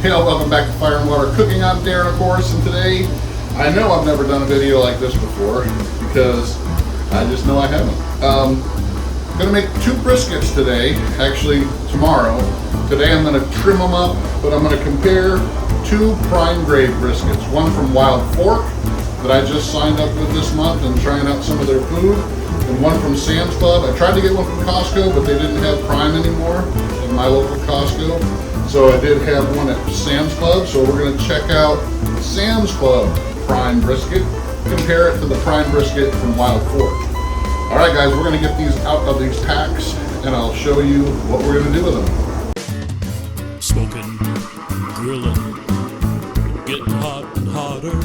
Hey, welcome back to Fire and Water Cooking. I'm Darren, of course, and today I know I've never done a video like this before because I just know I haven't. I'm going to make 2 briskets today, actually tomorrow. Today I'm going to trim them up, but I'm going to compare 2 prime grade briskets. One from Wild Fork that I just signed up with this month and trying out some of their food, and one from Sam's Club. I tried to get one from Costco, but they didn't have prime anymore in my local Costco. So I did have one at Sam's Club, so we're going to check out Sam's Club prime brisket, compare it to the prime brisket from Wild Fork. Alright guys, we're going to get these out of these packs, and I'll show you what we're going to do with them. Smoking, grilling, getting hot and hotter,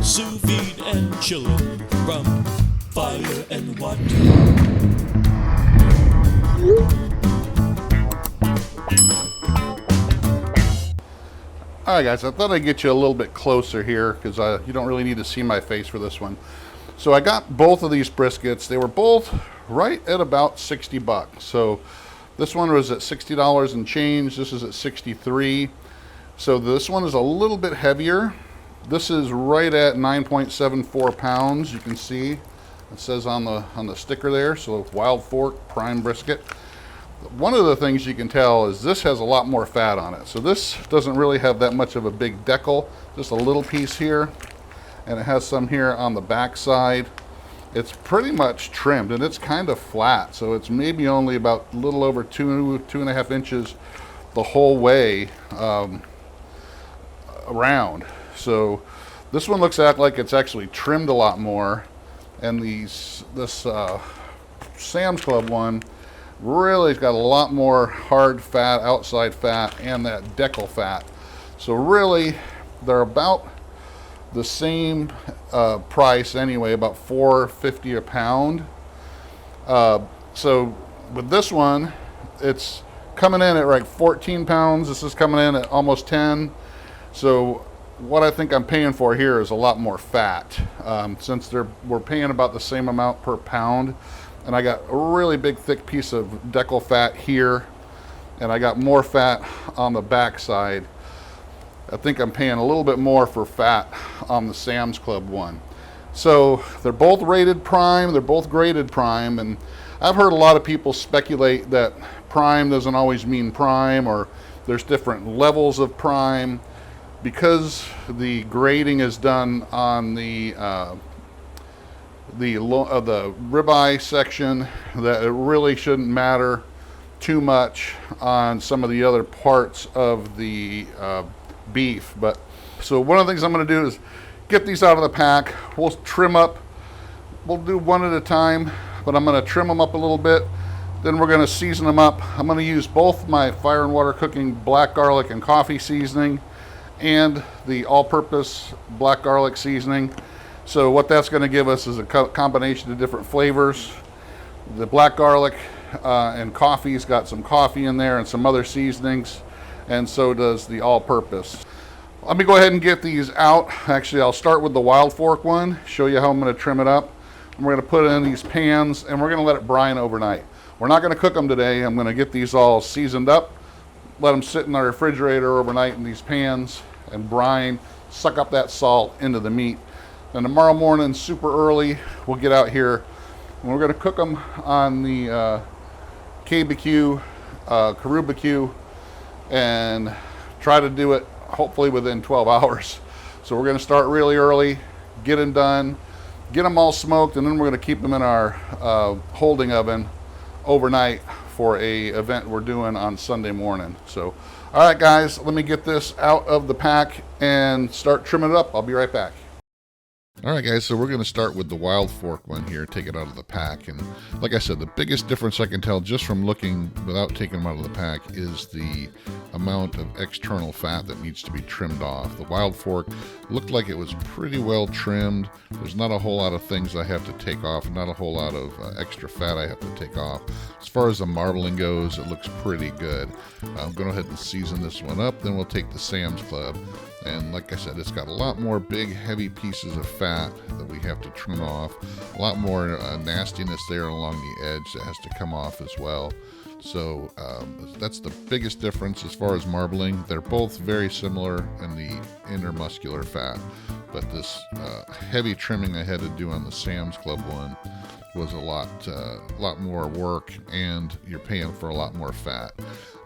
sous vide and chilling from fire and water. Alright guys, I thought I'd get you a little bit closer here because you don't really need to see my face for this one. So I got both of these briskets. They were both right at about 60 bucks. So this one was at $60 and change. This is at 63. So this one is a little bit heavier. This is right at 9.74 pounds. You can see it says on the sticker there. So Wild Fork prime brisket. One of the things you can tell is this has a lot more fat on it. So this doesn't really have that much of a big decal, just a little piece here, and it has some here on the back side. It's pretty much trimmed, and it's kind of flat, so it's maybe only about a little over 2.5 inches the whole way around. So this one looks like it's actually trimmed a lot more, and this Sam's Club one really has got a lot more hard fat, outside fat, and that decal fat. So really, they're about the same price anyway, about $4.50 a pound. So with this one, it's coming in at like 14 pounds. This is coming in at almost 10. So what I think I'm paying for here is a lot more fat, since we're paying about the same amount per pound. And I got a really big thick piece of decal fat here, and I got more fat on the back side. I think I'm paying a little bit more for fat on the Sam's Club one. So they're both rated prime, they're both graded prime, and I've heard a lot of people speculate that prime doesn't always mean prime, or there's different levels of prime. Because the grading is done on the ribeye section, that it really shouldn't matter too much on some of the other parts of the beef. But so one of the things I'm going to do is get these out of the pack. We'll trim up. We'll do one at a time, but I'm going to trim them up a little bit. Then we're going to season them up. I'm going to use both my Fire and Water Cooking black garlic and coffee seasoning and the all-purpose black garlic seasoning. So what that's going to give us is a combination of different flavors. The black garlic and coffee's got some coffee in there and some other seasonings, and so does the all-purpose. Let me go ahead and get these out. Actually, I'll start with the Wild Fork one, show you how I'm going to trim it up. And we're going to put it in these pans, and we're going to let it brine overnight. We're not going to cook them today. I'm going to get these all seasoned up, let them sit in the refrigerator overnight in these pans and brine, suck up that salt into the meat. And tomorrow morning, super early, we'll get out here and we're going to cook them on the KBQ, Karubecue, and try to do it hopefully within 12 hours. So we're going to start really early, get them done, get them all smoked, and then we're going to keep them in our holding oven overnight for a event we're doing on Sunday morning. So, all right guys, let me get this out of the pack and start trimming it up. I'll be right back. All right guys, so we're going to start with the Wild Fork one here, take it out of the pack. And like I said, the biggest difference I can tell just from looking without taking them out of the pack is the amount of external fat that needs to be trimmed off. The Wild Fork looked like it was pretty well trimmed. There's not a whole lot of things I have to take off, not a whole lot of extra fat I have to take off. As far as the marbling goes, it looks pretty good. I'm going to go ahead and season this one up, then we'll take the Sam's Club. And like I said, it's got a lot more big, heavy pieces of fat that we have to trim off. A lot more nastiness there along the edge that has to come off as well. So that's the biggest difference as far as marbling. They're both very similar in the intermuscular fat, but this heavy trimming I had to do on the Sam's Club one was a lot more work, and you're paying for a lot more fat.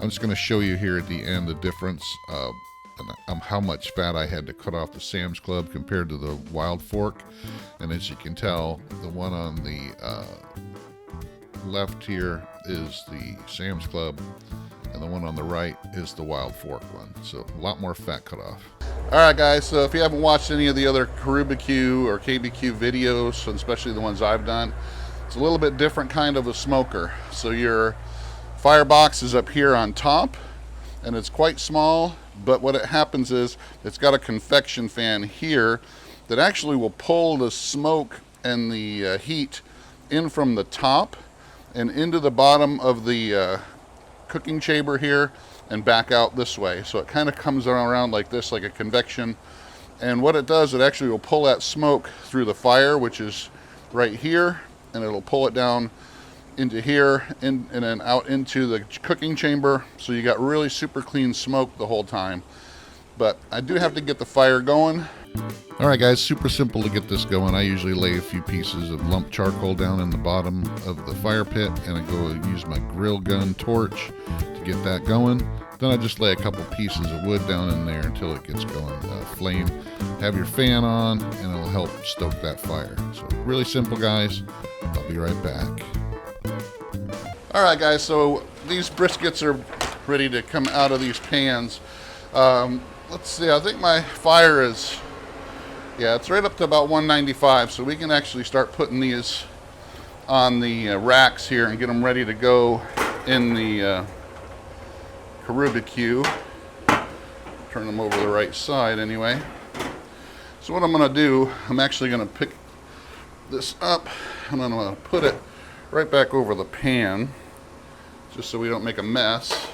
I'm just going to show you here at the end the difference how much fat I had to cut off the Sam's Club compared to the Wild Fork. And as you can tell, the one on the left here is the Sam's Club, and the one on the right is the Wild Fork one. So a lot more fat cut off. All right, guys, so if you haven't watched any of the other Karubecue or KBQ videos, especially the ones I've done, it's a little bit different kind of a smoker. So your firebox is up here on top, and it's quite small, but what it happens is it's got a convection fan here that actually will pull the smoke and the heat in from the top and into the bottom of the cooking chamber here and back out this way. So it kind of comes around like this, like a convection. And what it does, it actually will pull that smoke through the fire, which is right here, and it'll pull it down into here and then out into the cooking chamber. So you got really super clean smoke the whole time. But I do have to get the fire going. All right, guys, super simple to get this going. I usually lay a few pieces of lump charcoal down in the bottom of the fire pit, and I go use my grill gun torch to get that going. Then I just lay a couple pieces of wood down in there until it gets going. Flame, have your fan on, and it'll help stoke that fire. So really simple, guys. I'll be right back. All right, guys, so these briskets are ready to come out of these pans. Let's see, I think my fire is, yeah, it's right up to about 195, so we can actually start putting these on the racks here and get them ready to go in the Karubecue. Turn them over the right side anyway. So what I'm going to do, I'm actually going to pick this up and I'm going to put it right back over the pan, just so we don't make a mess.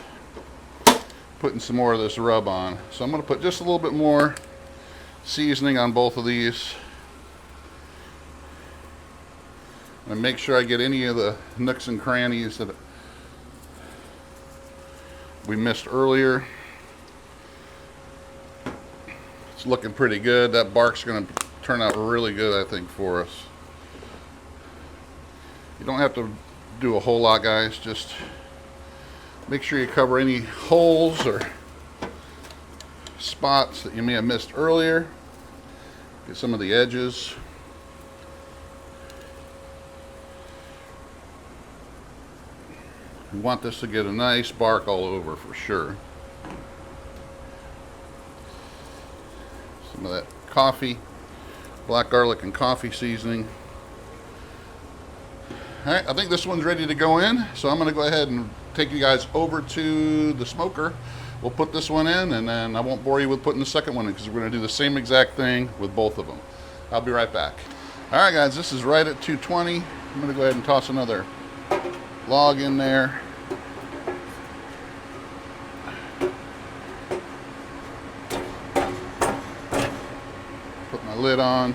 Putting some more of this rub on. So I'm going to put just a little bit more seasoning on both of these. And make sure I get any of the nooks and crannies that we missed earlier. It's looking pretty good. That bark's going to turn out really good, I think, for us. You don't have to do a whole lot, guys. Just make sure you cover any holes or spots that you may have missed earlier. Get some of the edges. We want this to get a nice bark all over for sure. Some of that coffee, black garlic and coffee seasoning. All right, I think this one's ready to go in, so I'm going to go ahead and take you guys over to the smoker. We'll put this one in, and then I won't bore you with putting the second one in because we're going to do the same exact thing with both of them. I'll be right back. All right, guys, this is right at 220. I'm going to go ahead and toss another log in there. Put my lid on.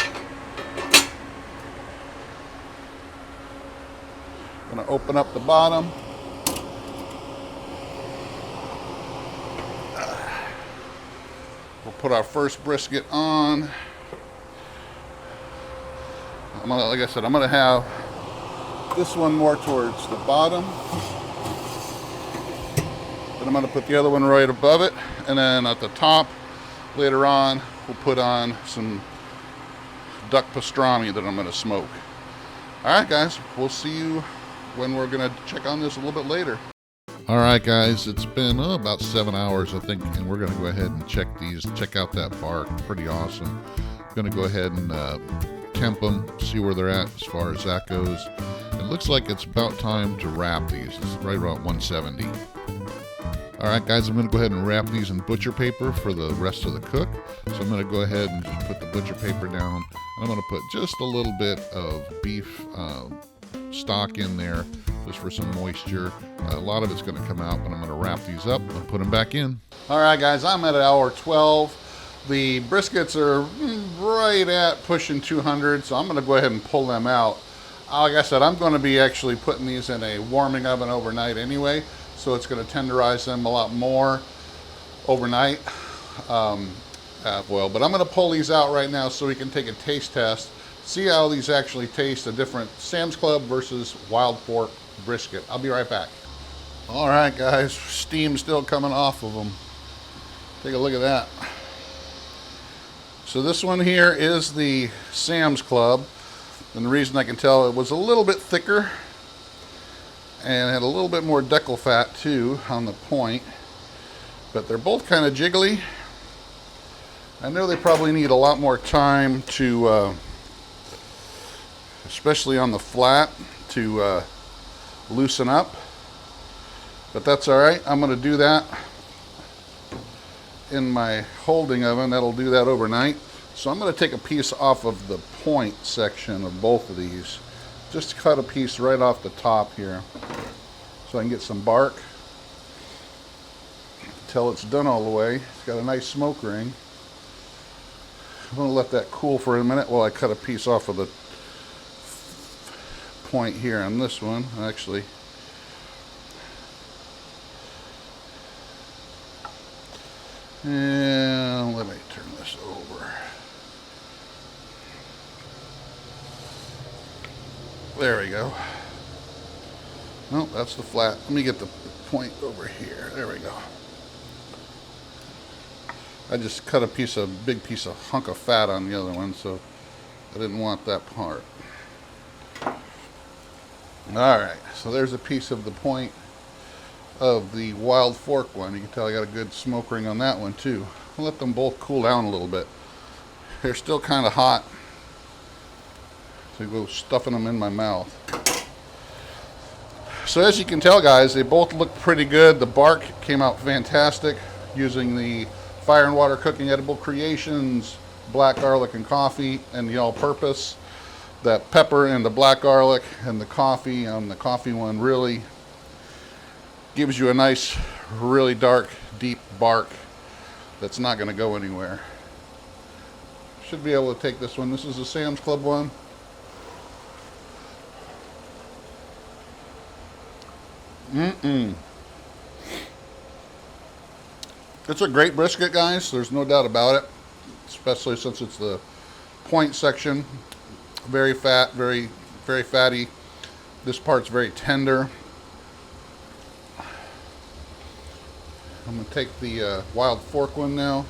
I'm going to open up the bottom. We'll put our first brisket on. Like I said, I'm going to have this one more towards the bottom. Then I'm going to put the other one right above it. And then at the top, later on, we'll put on some duck pastrami that I'm going to smoke. All right, guys, we'll see you when we're going to check on this a little bit later. All right, guys, it's been about 7 hours, I think, and we're going to go ahead and check out that bark. Pretty awesome. I'm going to go ahead and temp them, see where they're at as far as that goes. It looks like it's about time to wrap these. It's right around 170. All right, guys, I'm going to go ahead and wrap these in butcher paper for the rest of the cook. So I'm going to go ahead and just put the butcher paper down. I'm going to put just a little bit of beef stock in there just for some moisture. A lot of it's going to come out, but I'm going to wrap these up and put them back in. All right, guys, I'm at hour 12. The briskets are right at pushing 200, so I'm going to go ahead and pull them out. Like I said, I'm going to be actually putting these in a warming oven overnight anyway, so it's going to tenderize them a lot more overnight. But I'm going to pull these out right now so we can take a taste test, see how these actually taste, a different Sam's Club versus Wild Fork brisket. I'll be right back. All right, guys, steam still coming off of them. Take a look at that. So this one here is the Sam's Club, and the reason I can tell it was a little bit thicker and had a little bit more deckle fat too on the point, but they're both kind of jiggly. I know they probably need a lot more time to, especially on the flat, to loosen up, but that's all right. I'm going to do that in my holding oven. That'll do that overnight. So I'm going to take a piece off of the point section of both of these. Just cut a piece right off the top here so I can get some bark until it's done all the way. It's got a nice smoke ring. I'm going to let that cool for a minute while I cut a piece off of the point here on this one. Actually, and let me turn this over. There we go. Nope, that's the flat. Let me get the point over here. There we go. I just cut a big piece of hunk of fat on the other one, so I didn't want that part. Alright, so there's a piece of the point of the Wild Fork one. You can tell I got a good smoke ring on that one too. I'll let them both cool down a little bit. They're still kind of hot, so go stuffing them in my mouth. So as you can tell, guys, they both look pretty good. The bark came out fantastic using the Fire and Water Cooking Edible Creations black garlic and coffee and the all-purpose. That pepper and the black garlic and the coffee on the coffee one really gives you a nice, really dark, deep bark that's not going to go anywhere. Should be able to take this one. This is a Sam's Club one. It's a great brisket, guys. There's no doubt about it, especially since it's the point section. Very fat, very, very fatty. This part's very tender. I'm going to take the Wild Fork one now.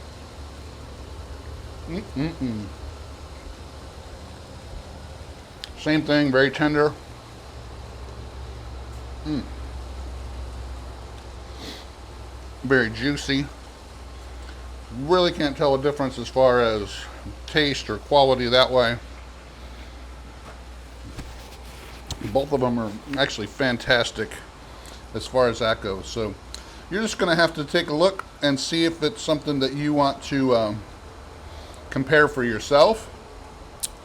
Same thing, very tender. Very juicy. Really can't tell a difference as far as taste or quality that way. Both of them are actually fantastic as far as that goes. So you're just going to have to take a look and see if it's something that you want to compare for yourself.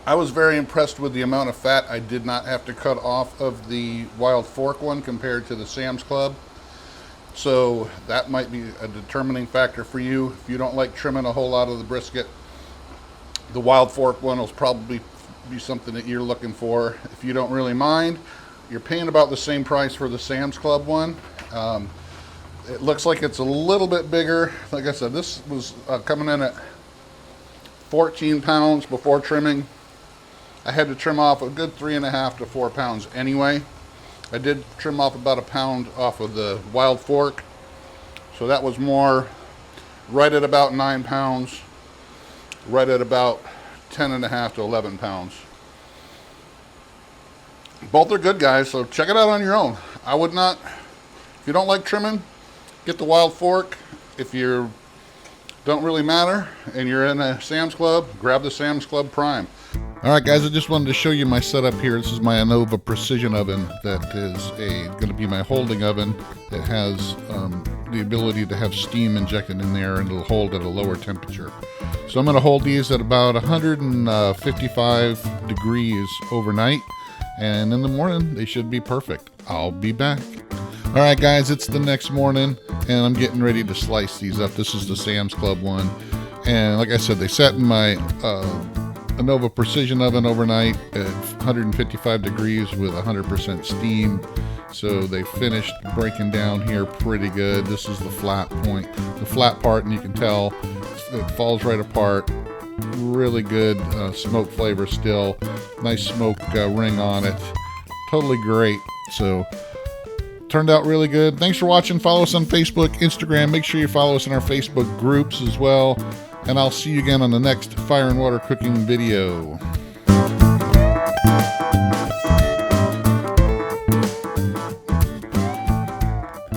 I was very impressed with the amount of fat I did not have to cut off of the Wild Fork one compared to the Sam's Club. So that might be a determining factor for you. If you don't like trimming a whole lot of the brisket, the Wild Fork one will probably be something that you're looking for. If you don't really mind, you're paying about the same price for the Sam's Club one. It looks like it's a little bit bigger. Like I said, this was coming in at 14 pounds before trimming. I had to trim off a good 3.5 to 4 pounds anyway. I did trim off about a pound off of the Wild Fork, so that was more right at about 9 pounds, right at about 10.5 to 11 pounds. Both are good, guys, so check it out on your own. I would not, if you don't like trimming, get the Wild Fork. If you don't really matter and you're in a Sam's Club, grab the Sam's Club Prime. All right, guys, I just wanted to show you my setup here. This is my Anova precision oven that is going to be my holding oven. It has the ability to have steam injected in there, and it'll hold at a lower temperature. So I'm going to hold these at about 155 degrees overnight, and in the morning they should be perfect. I'll be back. All right, guys, it's the next morning, and I'm getting ready to slice these up. This is the Sam's Club one, and like I said, they sat in my a Nova Precision oven overnight at 155 degrees with 100% steam. So they finished breaking down here pretty good. This is the flat point, the flat part, and you can tell it falls right apart. Really good smoke flavor still. Nice smoke ring on it. Totally great. So turned out really good. Thanks for watching. Follow us on Facebook, Instagram. Make sure you follow us in our Facebook groups as well. And I'll see you again on the next Fire and Water cooking video.